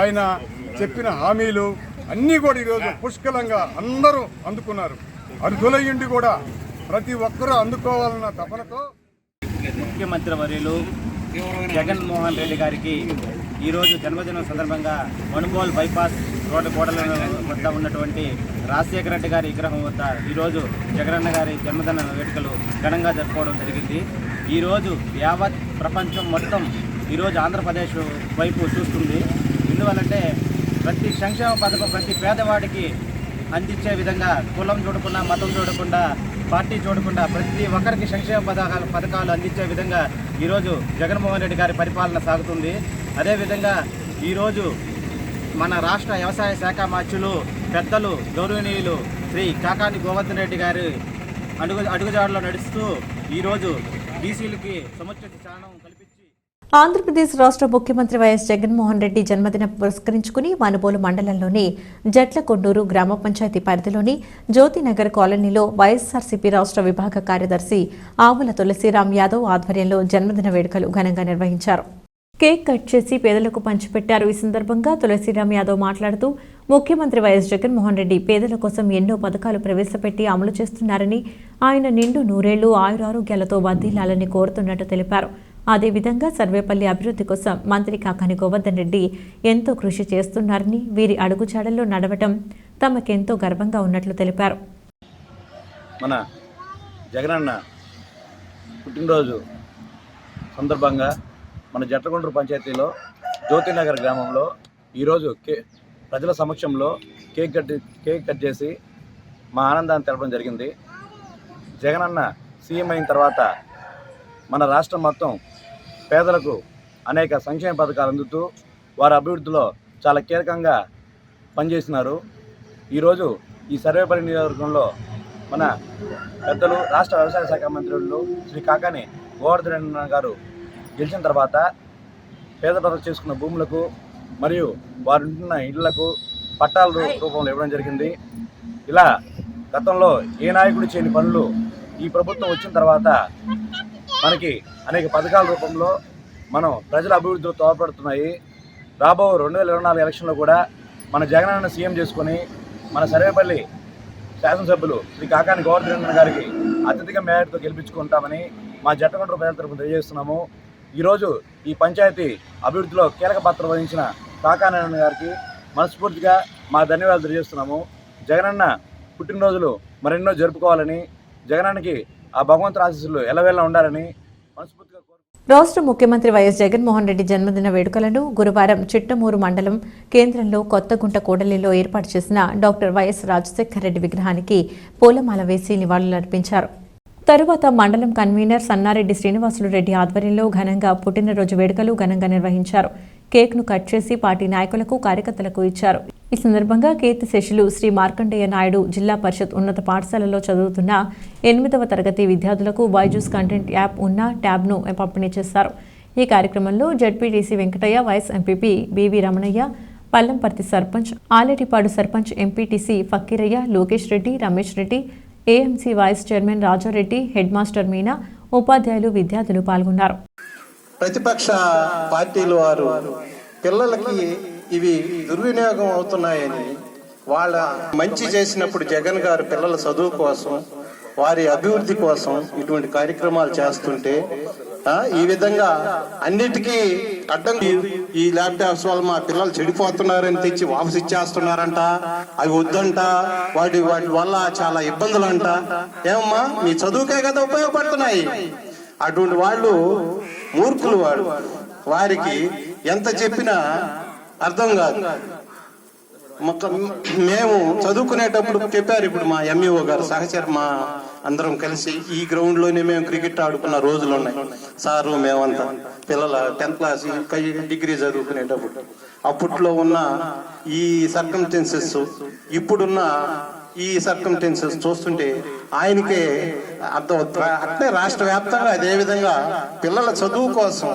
ఆయన చెప్పిన హామీలు అన్నీ కూడా ఈరోజు పుష్కలంగా అందరూ అందుకున్నారు. అర్హులయ్యుండి కూడా ప్రతి ఒక్కరూ అందుకోవాలన్న తపనతో
ముఖ్యమంత్రి వర్యులు జగన్మోహన్ రెడ్డి గారికి ఈరోజు జన్మదినం సందర్భంగా మనుబోల్ బైపాస్ రోడ్డు కోడల వద్ద ఉన్నటువంటి రాజశేఖర రెడ్డి గారి విగ్రహం వద్ద ఈరోజు జగనన్న గారి జన్మదిన వేడుకలు ఘనంగా జరుపుకోవడం జరిగింది. ఈరోజు యావత్ ప్రపంచం మొత్తం ఈరోజు ఆంధ్రప్రదేశ్ వైపు చూస్తుంది. ఎందువల్లంటే ప్రతి సంక్షేమ పథకం ప్రతి పేదవాడికి అందించే విధంగా కులం చూడకుండా, మతం చూడకుండా, పార్టీ చూడకుండా ప్రతి ఒక్కరికి సంక్షేమ పథకాలు అందించే విధంగా ఈరోజు జగన్మోహన్ రెడ్డి గారి పరిపాలన సాగుతుంది. అదేవిధంగా ఈరోజు మన రాష్ట్ర వ్యవసాయ శాఖ మంత్రులు పెద్దలు గౌరవనీయులు శ్రీ కాకాని గోవర్ధన్ రెడ్డి గారి అడుగుజాడలో నడుస్తూ ఈరోజు బీసీలకి సముచిత స్థానం కల్పించి
ఆంధ్రప్రదేశ్ రాష్ట్ర ముఖ్యమంత్రి వైఎస్ జగన్మోహన్ రెడ్డి జన్మదినం పురస్కరించుకుని మనుబోలు మండలంలోని జట్లకొండూరు గ్రామ పంచాయతీ పరిధిలోని జ్యోతినగర్ కాలనీలో వైఎస్సార్సీపీ రాష్ట్ర విభాగ కార్యదర్శి ఆవుల తులసిరామ్ యాదవ్ ఆధ్వర్యంలో జన్మదిన వేడుకలు ఘనంగా నిర్వహించారు. కేక్ కట్ చేసి పేదలకు పంచిపెట్టారు. ఈ సందర్భంగా తులసిరామ్ యాదవ్ మాట్లాడుతూ ముఖ్యమంత్రి వైఎస్ జగన్మోహన్ రెడ్డి పేదల కోసం ఎన్నో పథకాలు ప్రవేశపెట్టి అమలు చేస్తున్నారని, ఆయన నిండు నూరేళ్లు ఆయురారోగ్యాలతో వర్ధిల్లాలని కోరుతున్నట్టు తెలిపారు. అదేవిధంగా సర్వేపల్లి అభివృద్ధి కోసం మంత్రి కాకాని గోవర్ధన్ రెడ్డి ఎంతో కృషి చేస్తున్నారని, వీరి అడుగుజాడల్లో నడవటం తమకెంతో గర్వంగా ఉన్నట్లు తెలిపారు.
మన జగనన్న పుట్టినరోజు సందర్భంగా మన జట్లకొండూరు పంచాయతీలో జ్యోతినగర్ గ్రామంలో ఈరోజు ప్రజల సమక్షంలో కేక్ కట్ చేసి మా ఆనందాన్ని తెలపడం జరిగింది. జగనన్న సీఎం అయిన తర్వాత మన రాష్ట్రం మొత్తం పేదలకు అనేక సంక్షేమ పథకాలు అందుతూ వారి అభివృద్ధిలో చాలా కీలకంగా పనిచేస్తున్నారు. ఈరోజు ఈ సర్వేపల్లి నియోజకవర్గంలో మన పెద్దలు రాష్ట్ర వ్యవసాయ శాఖ మంత్రులు శ్రీ కాకాని గోవర్ధన్ గారు గెలిచిన తర్వాత పేద ప్రజలు చేసుకున్న భూములకు మరియు వారు ఉంటున్న ఇళ్లకు పట్టాల రూపంలో ఇవ్వడం జరిగింది. ఇలా గతంలో ఏ నాయకుడు చేయని పనులు ఈ ప్రభుత్వం వచ్చిన తర్వాత మనకి అనేక పథకాల రూపంలో మనం ప్రజల అభివృద్ధిలో తోడ్పడుతున్నాయి. రాబో 2024 ఎలక్షన్లో కూడా మన జగనన్న సీఎం చేసుకొని మన సర్వేపల్లి శాసనసభ్యులు శ్రీ కాకాని గోవర్ధన్ గారికి అత్యధిక మేరతో గెలిపించుకుంటామని మా జట్లకొండూరు ప్రజల తరపున తెలియజేస్తున్నాము. ఈరోజు ఈ పంచాయతీ అభివృద్ధిలో కీలక పాత్ర వహించిన కాకాని గారికి మనస్ఫూర్తిగా మా ధన్యవాదాలు తెలియజేస్తున్నాము. జగనన్న పుట్టినరోజులు మరెన్నో జరుపుకోవాలని, జగనానికి ఆ భగవంతుని ఆశీస్సులు ఎల్లవేళలా ఉండాలని మనస్ఫూర్తిగా
రాష్ట్ర ముఖ్యమంత్రి వైఎస్ జగన్మోహన్ రెడ్డి జన్మదిన వేడుకలను గురువారం చిట్టమూరు మండలం కేంద్రంలో కొత్తగుంట కూడలిలో ఏర్పాటు చేసిన డాక్టర్ వైఎస్ రాజశేఖర రెడ్డి విగ్రహానికి పూలమాల వేసి నివాళులర్పించారు. తరువాత మండలం కన్వీనర్ సన్నారెడ్డి శ్రీనివాసులు రెడ్డి ఆధ్వర్యంలో ఘనంగా పుట్టినరోజు వేడుకలు ఘనంగా నిర్వహించారు. కేక్ను కట్ చేసి పార్టీ నాయకులకు, కార్యకర్తలకు ఇచ్చారు. ఈ సందర్భంగా కీర్తిశేషులు శ్రీ మార్కండేయ నాయుడు జిల్లా పరిషత్ ఉన్నత పాఠశాలలో చదువుతున్న 8వ తరగతి విద్యార్థులకు బైజూస్ కంటెంట్ యాప్ ఉన్న ట్యాబ్ను పంపిణీ చేశారు. ఈ కార్యక్రమంలో ZPTC Venkataiah, vice MPP BV Ramanaiah, Pallamparthi sarpanch, Aletipadu sarpanch MPTC Fakiraiah, Lokesh Reddy, Ramesh Reddy, AMC vice chairman Rajareddy, head master Meena, ఉపాధ్యాయులు, విద్యార్థులు పాల్గొన్నారు.
ప్రతిపక్ష పార్టీలు వారు పిల్లలకి ఇవి దుర్వినియోగం అవుతున్నాయని, వాళ్ళ మంచి చేసినప్పుడు జగన్ గారు పిల్లల చదువు కోసం, వారి అభివృద్ధి కోసం ఇటువంటి కార్యక్రమాలు చేస్తుంటే ఈ విధంగా అన్నిటికీ అడ్డం ఈ ల్యాప్టాప్స్ వల్ల మా పిల్లలు చెడిపోతున్నారని తెచ్చి వాపసు ఇచ్చేస్తున్నారంట, అవి వద్దంట, వాటి వల్ల చాలా ఇబ్బందులు అంట. ఏమమ్మా, మీ చదువుకే కదా ఉపయోగపడుతున్నాయి. అటువంటి వాళ్ళు మూర్ఖులు, వారికి ఎంత చెప్పినా అర్థం కాదు. మేము చదువుకునేటప్పుడు చెప్పారు, ఇప్పుడు మా ఎంఈఓ గారు సహచర మా అందరం కలిసి ఈ గ్రౌండ్ లోనే మేము క్రికెట్ ఆడుకున్న రోజులు ఉన్నాయి. సారు మేమంతా పిల్లల 10th క్లాస్ డిగ్రీ చదువుకునేటప్పుడు అప్పట్లో ఉన్న ఈ సర్కమ్స్టెన్సెస్, ఇప్పుడున్న ఈ సర్కమ్స్టెన్సెస్ చూస్తుంటే ఆయనకే అర్థమవుతుంది. అట్లే రాష్ట్ర వ్యాప్తంగా అదేవిధంగా పిల్లల చదువు కోసం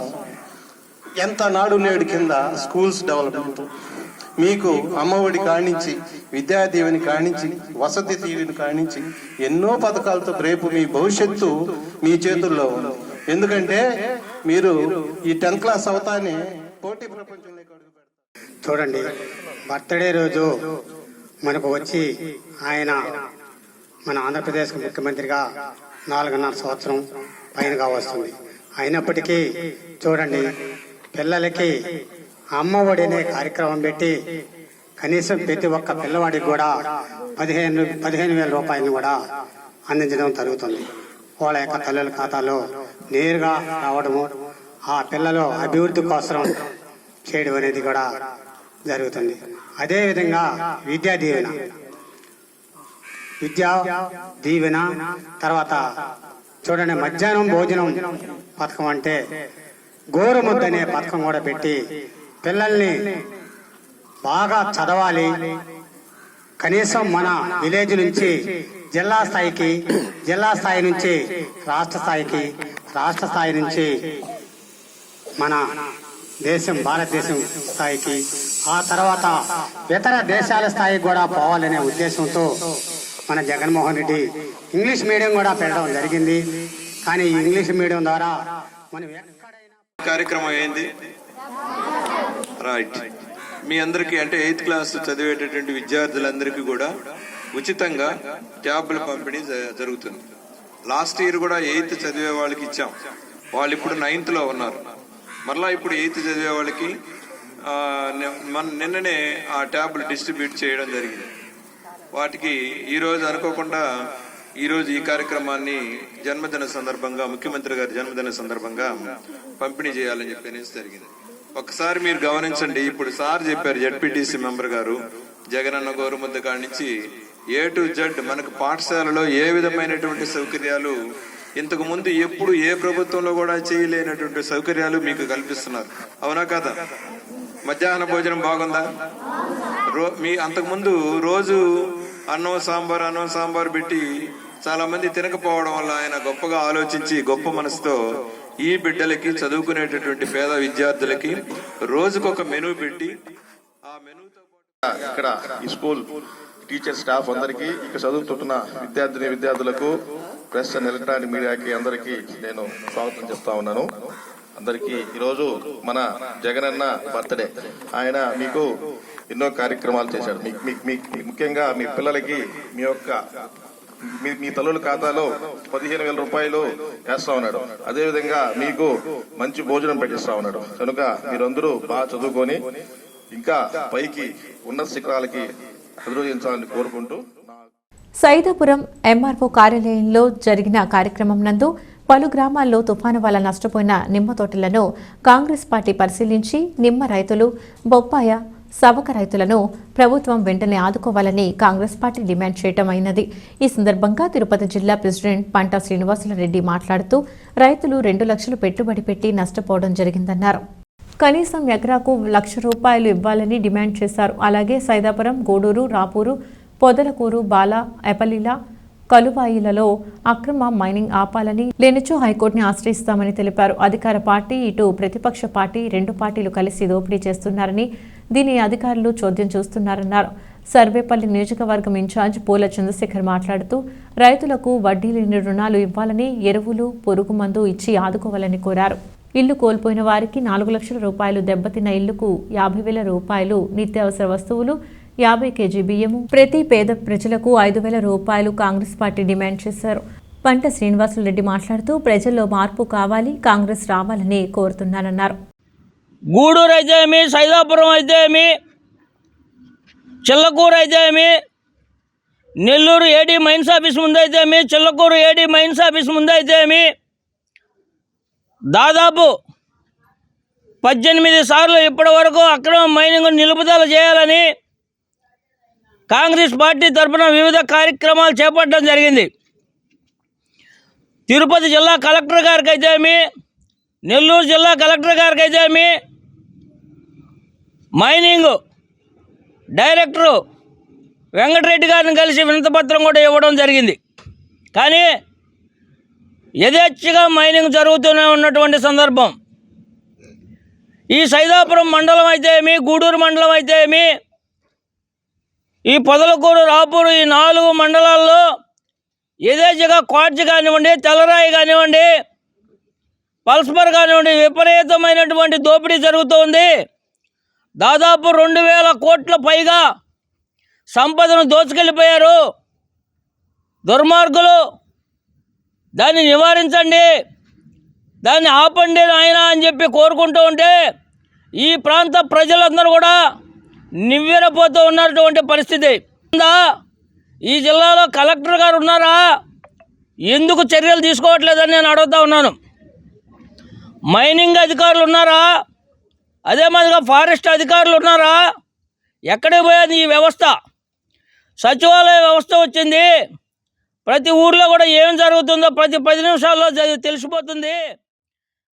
ఎంత నాడు నేడు కింద స్కూల్స్ డెవలప్మెంట్, మీకు అమ్మఒడి కానించి, విద్యాదీవెని కానించి, వసతి దీవెని కానించి ఎన్నో పథకాలతో రేపు మీ భవిష్యత్తు మీ చేతుల్లో ఉంది. ఎందుకంటే మీరు ఈ 10th క్లాస్ అవుతానే పోటీ ప్రపంచంలో
చూడండి. బర్త్డే రోజు మనకు వచ్చి ఆయన మన ఆంధ్రప్రదేశ్ ముఖ్యమంత్రిగా 4.5 సంవత్సరం పైనగా వస్తుంది. అయినప్పటికీ చూడండి, పిల్లలకి అమ్మఒడి అనే కార్యక్రమం పెట్టి కనీసం ప్రతి ఒక్క పిల్లవాడికి కూడా 15,000 రూపాయలను కూడా అందించడం జరుగుతుంది. వాళ్ళ యొక్క తల్లుల ఖాతాలో నేరుగా రావడము, ఆ పిల్లలు అభివృద్ధి కోసం చేయడం అనేది కూడా జరుగుతుంది. అదేవిధంగా విద్యా దీవెన తర్వాత చూడండి, మధ్యాహ్నం భోజనం పథకం అంటే గోరుముద్ద అనే పథకం కూడా పెట్టి పిల్లల్ని బాగా చదవాలి, కనీసం మన విలేజ్ నుంచి జిల్లా స్థాయి నుంచి రాష్ట్ర స్థాయి నుంచి మన భారతదేశం స్థాయికి, ఆ తర్వాత ఇతర దేశాల స్థాయికి కూడా పోవాలనే ఉద్దేశంతో మన జగన్మోహన్ రెడ్డి ఇంగ్లీష్ మీడియం కూడా పెట్టడం జరిగింది. కానీ ఈ ఇంగ్లీష్ మీడియం ద్వారా మనం
కార్యక్రమం ఏంది రైట్, మీ అందరికీ అంటే 8th క్లాస్ చదివేటటువంటి విద్యార్థులందరికీ కూడా ఉచితంగా ట్యాబ్ల పంపిణీ జరుగుతుంది. లాస్ట్ ఇయర్ కూడా 8th చదివే వాళ్ళకి ఇచ్చాం, వాళ్ళు ఇప్పుడు 9th లో ఉన్నారు. మరలా ఇప్పుడు 8th చదివే వాళ్ళకి నిన్ననే ఆ ట్యాబ్లు డిస్ట్రిబ్యూట్ చేయడం జరిగింది. వాటికి ఈరోజు అనుకోకుండా ఈరోజు ఈ కార్యక్రమాన్ని జన్మదిన సందర్భంగా, ముఖ్యమంత్రి గారి జన్మదిన సందర్భంగా పంపిణీ చేయాలని చెప్పి జరిగింది. ఒకసారి మీరు గమనించండి, ఇప్పుడు సార్ చెప్పారు జెడ్పీటీసీ మెంబర్ గారు, జగనన్న గోరుముద్ద కాడి నుంచి A to Z మనకు పాఠశాలలో ఏ విధమైనటువంటి సౌకర్యాలు ఇంతకు ముందు ఎప్పుడు ఏ ప్రభుత్వంలో కూడా చేయలేనటువంటి సౌకర్యాలు మీకు కల్పిస్తున్నారు. అవునా కదా? మధ్యాహ్న భోజనం బాగుందా? మీ అంతకుముందు రోజు అన్నం సాంబార్ పెట్టి చాలా మంది తినకపోవడం వల్ల ఆయన గొప్పగా ఆలోచించి గొప్ప మనసుతో ఈ బిడ్డలకి, చదువుకునేటటువంటి పేద విద్యార్థులకి రోజుకొక మెనూ పెట్టి ఆ మెనూతో
ఇక్కడ ఈ స్కూల్ టీచర్ స్టాఫ్ అందరికీ, ఇక్కడ చదువుతున్న విద్యార్థులకు, ప్రెస్ అండ్ ఎలక్ట్రానిక్ మీడియాకి అందరికీ నేను స్వాగతం చెప్తా ఉన్నాను. అందరికీ ఈరోజు మన జగనన్న బర్త్డే. ఆయన మీకు ఎన్నో కార్యక్రమాలు చేశాడు. ముఖ్యంగా మీ పిల్లలకి మీ తల్లుల ఖాతాలో 15,000 రూపాయలు వేస్తా ఉన్నాడు. అదేవిధంగా మీకు మంచి భోజనం పెట్టిస్తా ఉన్నాడు. కనుక మీరందరూ బాగా చదువుకొని ఇంకా పైకి ఉన్నత శిఖరాలకి అధిరోహించాలని కోరుకుంటూ,
సైదాపురం ఎంఆర్ఓ కార్యాలయంలో జరిగిన కార్యక్రమం నందు పలు గ్రామాల్లో తుఫాను వల్ల నష్టపోయిన నిమ్మ తోటలను కాంగ్రెస్ పార్టీ పరిశీలించి నిమ్మ రైతులు, బొప్పాయ, సవక రైతులను ప్రభుత్వం వెంటనే ఆదుకోవాలని కాంగ్రెస్ పార్టీ డిమాండ్ చేయడం అయినది. ఈ సందర్భంగా తిరుపతి జిల్లా ప్రెసిడెంట్ పంటా శ్రీనివాసులరెడ్డి మాట్లాడుతూ రైతులు 2 లక్షలు పెట్టుబడి పెట్టి నష్టపోవడం జరిగిందన్నారు. కనీసం ఎకరాకు ₹1,00,000 ఇవ్వాలని డిమాండ్ చేశారు. అలాగే సైదాపురం, గూడూరు, రాపూరు, పొదలకూరు, బాల, ఎపలిల, కలువాయిలలో అక్రమ మైనింగ్ ఆపాలని, లేనిచో హైకోర్టుని ఆశ్రయిస్తామని తెలిపారు. అధికార పార్టీ ఇటు ప్రతిపక్ష పార్టీ 2 పార్టీలు కలిసి దోపిడీ చేస్తున్నారని, దీని అధికారులు చోద్యం చూస్తున్నారన్నారు. సర్వేపల్లి నియోజకవర్గం ఇన్ఛార్జ్ పూల చంద్రశేఖర్ మాట్లాడుతూ రైతులకు వడ్డీ లేని రుణాలు ఇవ్వాలని, ఎరువులు, పురుగు మందు ఇచ్చి ఆదుకోవాలని కోరారు. ఇల్లు కోల్పోయిన వారికి ₹4,00,000, దెబ్బతిన్న ఇల్లుకు ₹50,000, నిత్యావసర వస్తువులు 50 కేజీ బియ్యము, ప్రతి పేద ప్రజలకు ₹5,000 కాంగ్రెస్ పార్టీ డిమాండ్ చేశారు. పంట శ్రీనివాసులరెడ్డి మాట్లాడుతూ ప్రజల్లో మార్పు కావాలి, కాంగ్రెస్ రావాలని కోరుతున్నానన్నారు.
గూడూరు అయితే ఏమి, సైదాపురం అయితే ఏమి, చిల్లకూరు అయితే ఏమి, నెల్లూరు ఏడీ మైన్స్ ఆఫీస్ ముందు అయితే ఏమి, చిల్లకూరు ఏడీ మైన్స్ ఆఫీస్ ముందు అయితే ఏమి, దాదాపు 18 సార్లు ఇప్పటి వరకు అక్రమ మైనింగ్ నిలుపుదల చేయాలని కాంగ్రెస్ పార్టీ తరఫున వివిధ కార్యక్రమాలు చేపట్టడం జరిగింది. తిరుపతి జిల్లా కలెక్టర్ గారికి అయితే ఏమి, నెల్లూరు జిల్లా కలెక్టర్ గారికి అయితే ఏమి, మైనింగ్ డైరెక్టరు వెంకటరెడ్డి గారిని కలిసి వినతిపత్రం కూడా ఇవ్వడం జరిగింది. కానీ యథేచ్ఛగా మైనింగ్ జరుగుతూనే ఉన్నటువంటి సందర్భం. ఈ సైదాపురం మండలం అయితే ఏమి, గూడూరు మండలం అయితే ఏమి, ఈ పొదలకూరు, రాపూరు, ఈ 4 మండలాల్లో యథేచ్ఛగా క్వార్ట్జ్ కానివ్వండి, తెల్లరాయి కానివ్వండి, పల్స్పర్ కానివ్వండి, విపరీతమైనటువంటి దోపిడీ జరుగుతోంది. దాదాపు 2,000 కోట్ల పైగా సంపదను దోచుకెళ్ళిపోయారు దుర్మార్గులు. దాన్ని నివారించండి, దాన్ని ఆపండి నాయనా అని చెప్పి కోరుకుంటూ ఉంటే ఈ ప్రాంత ప్రజలందరూ కూడా నివ్వెరపోతూ ఉన్నటువంటి పరిస్థితి. ఈ జిల్లాలో కలెక్టర్ గారు ఉన్నారా? ఎందుకు చర్యలు తీసుకోవట్లేదని నేను అడుగుతా ఉన్నాను. మైనింగ్ అధికారులు ఉన్నారా? అదే మాదిరిగా ఫారెస్ట్ అధికారులు ఉన్నారా? ఎక్కడికి పోయేది ఈ వ్యవస్థ? సచివాలయ వ్యవస్థ వచ్చింది. ప్రతి ఊర్లో కూడా ఏం జరుగుతుందో ప్రతి 10 నిమిషాల్లో తెలిసిపోతుంది.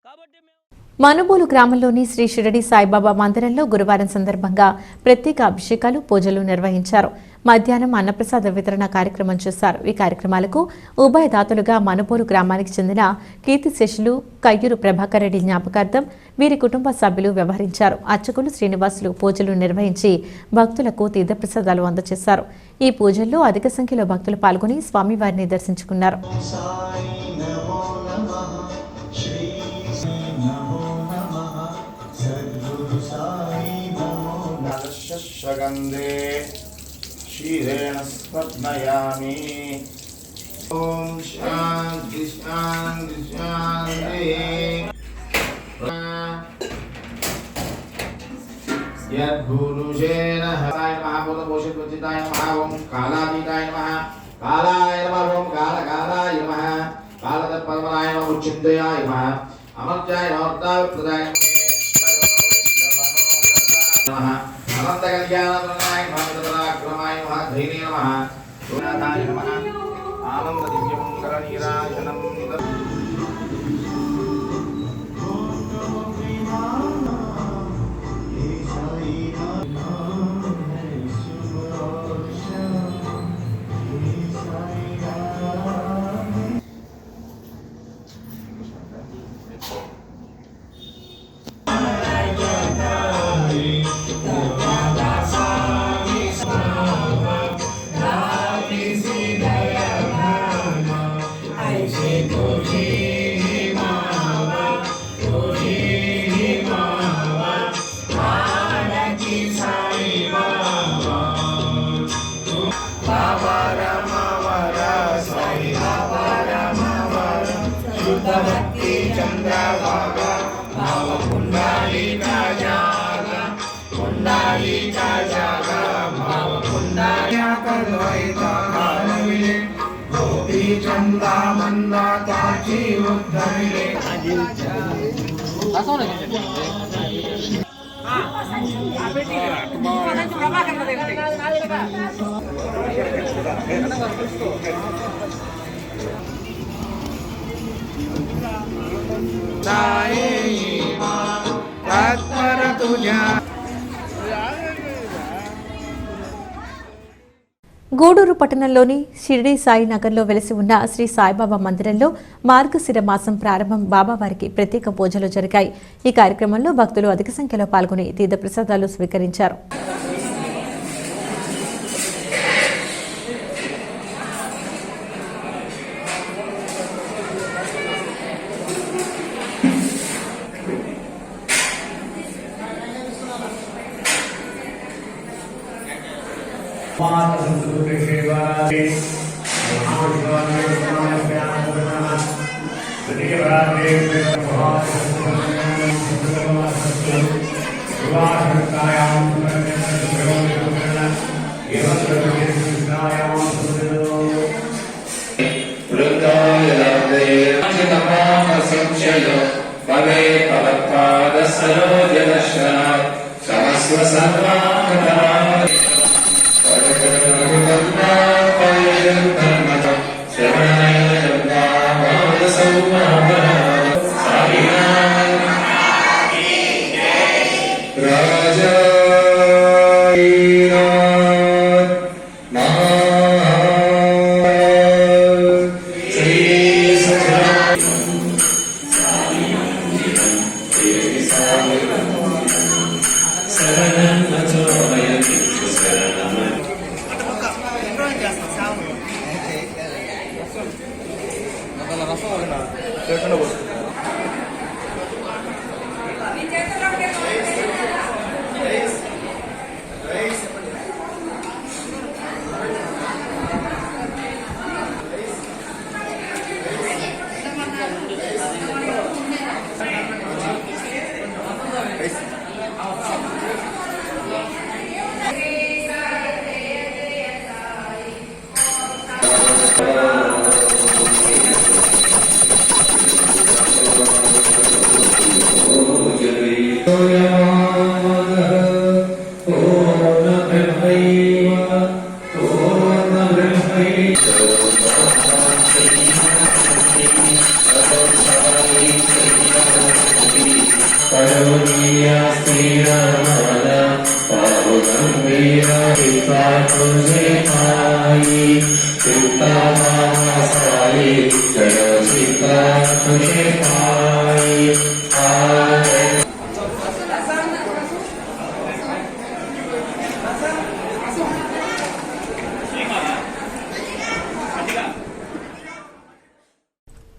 కాబట్టి
మనుబోలు గ్రామంలోని శ్రీ షిరడి సాయిబాబా మందిరంలో గురువారం సందర్భంగా ప్రత్యేక అభిషేకాలు, పూజలు నిర్వహించారు. మధ్యాహ్నం అన్నప్రసాద వితరణ కార్యక్రమం చేశారు. ఈ కార్యక్రమాలకు ఉభయదాతలుగా మనుబోలు గ్రామానికి చెందిన కీర్తిశేషులు కయ్యూరు ప్రభాకర్ రెడ్డి జ్ఞాపకార్థం వీరి కుటుంబ సభ్యులు వ్యవహరించారు. అర్చకులు శ్రీనివాసులు పూజలు నిర్వహించి భక్తులకు తీర్థప్రసాదాలు అందజేశారు. ఈ పూజల్లో అధిక సంఖ్యలో భక్తులు పాల్గొని స్వామివారిని దర్శించుకున్నారు.
गंधे शीरेण स्पत्नयामि। ओम शांति शांति शांति। यद्भूरुषेण हराय महाभूतभूषितवचिताय नमः। ओम कालातीताय नमः। कालाय नमः। ओम कालकालाय नमः। कालतत्परमाय नमः। उच्चिन्तयाय नमः। अमर्त्याय नमः। प्रदाय नमः। अनन्तकल्याणप्रदाय भक्तपराक्रमाय नमः। धैर्ये नमः। गुणाधाय नमः। आनन्द दिव्यमङ्गलनीराजनं
గూడూరు పట్టణంలోని షిరిడి సాయి నగర్లో వెలిసి ఉన్న శ్రీ సాయిబాబా మందిరంలో మార్గశిర మాసం ప్రారంభం బాబావారికి ప్రత్యేక పూజలు జరిగాయి. ఈ కార్యక్రమంలో భక్తులు అధిక సంఖ్యలో పాల్గొని తీర్థప్రసాదాలు స్వీకరించారు.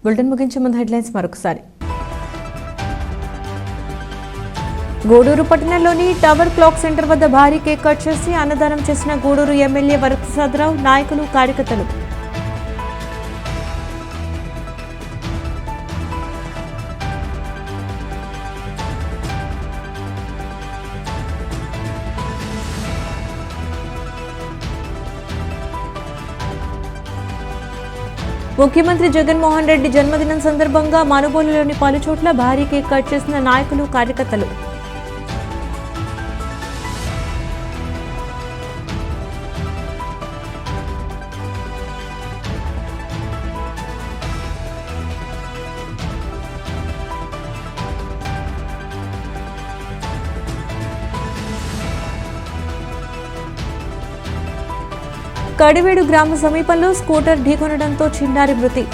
బులెటిన్ ముగించే ముందు హెడ్లైన్స్ మరొకసారి. గూడూరు పట్టణంలోని టవర్ క్లాక్ సెంటర్ వద్ద భారీ కేక్ కట్ చేసి అన్నదానం చేసిన గూడూరు ఎమ్మెల్యే వరప్రసాదరావు, నాయకులు, కార్యకర్తలు. ముఖ్యమంత్రి జగన్మోహన్ రెడ్డి జన్మదినం సందర్భంగా మనుబోలులోని పలు చోట్ల భారీ కేక్ కట్ చేసిన నాయకులు, కార్యకర్తలు. కడివేడు గ్రామ సమీపంలో స్కూటర్ ఢీకొనడంతో చిన్నారి మృతి.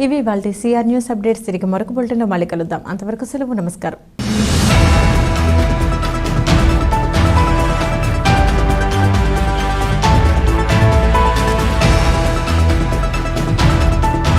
ఇవి వాళ్ళ సిఆర్ న్యూస్ అప్డేట్స్. తిరిగి మరొక బులెటిన్లో మళ్ళీ కలుద్దాం. అంతవరకు సెలవు. నమస్కారం.